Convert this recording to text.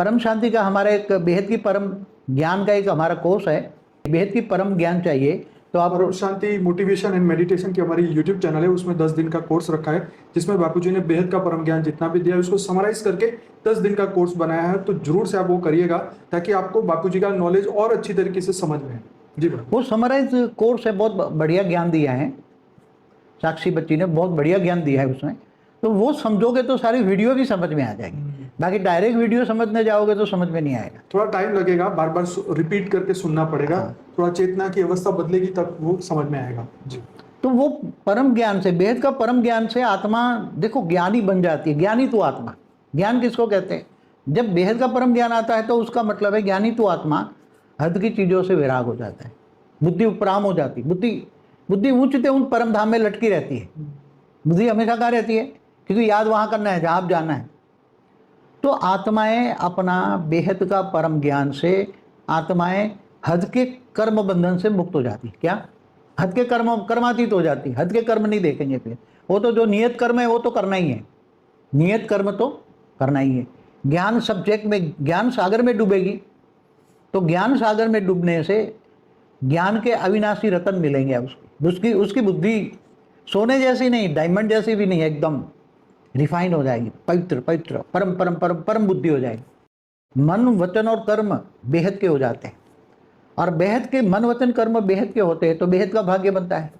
परम शांति का हमारा एक बेहद की परम ज्ञान का एक हमारा कोर्स है। बेहद की परम ज्ञान चाहिए तो आप परम शांति मोटिवेशन एंड मेडिटेशन की हमारी यूट्यूब चैनल है, उसमें 10 दिन का कोर्स रखा है जिसमें बापूजी ने बेहद का परम ज्ञान जितना भी दिया है उसको समराइज करके 10 दिन का कोर्स बनाया है। तो जरूर से आप वो करिएगा ताकि आपको बापूजी का नॉलेज और अच्छी तरीके से समझ में आए। जी बाबू। वो समराइज कोर्स है, बहुत बढ़िया ज्ञान दिया है साक्षी बच्ची ने, बहुत बढ़िया ज्ञान दिया है उसमें। तो वो समझोगे तो सारी वीडियो भी समझ में आ जाएगी, बाकी डायरेक्ट वीडियो समझने जाओगे तो समझ में नहीं आएगा। थोड़ा टाइम लगेगा, बार बार रिपीट करके सुनना पड़ेगा। हाँ। थोड़ा चेतना की अवस्था बदलेगी तब वो समझ में आएगा। जी। तो वो परम ज्ञान से, बेहद का परम ज्ञान से आत्मा देखो ज्ञानी बन जाती है। ज्ञानी तो आत्मा, ज्ञान किसको कहते हैं? जब बेहद का परम ज्ञान आता है तो उसका मतलब है ज्ञानी तो आत्मा हद की चीज़ों से विराग हो जाता है, बुद्धि उपराम हो जाती है। बुद्धि ऊंचते उन परम धाम में लटकी रहती है। बुद्धि हमेशा कहाँ रहती है? क्योंकि याद वहाँ करना है जहाँ आप जाना है। तो आत्माएं अपना बेहद का परम ज्ञान से आत्माएं हद के कर्म बंधन से मुक्त हो जाती। क्या? हद के कर्मातीत हो जाती। हद के कर्म नहीं देखेंगे फिर। वो तो जो नियत कर्म है वो तो करना ही है, नियत कर्म तो करना ही है। ज्ञान सब्जेक्ट में, ज्ञान सागर में डूबेगी तो ज्ञान सागर में डूबने से ज्ञान के अविनाशी रतन मिलेंगे। उसकी बुद्धि सोने जैसी नहीं, डायमंड जैसी भी नहीं, एकदम रिफाइन हो जाएगी, पवित्र पवित्र परम परम परम परम बुद्धि हो जाएगी। मन वचन और कर्म बेहद के हो जाते हैं, और बेहद के मन वचन कर्म बेहद के होते हैं तो बेहद का भाग्य बनता है।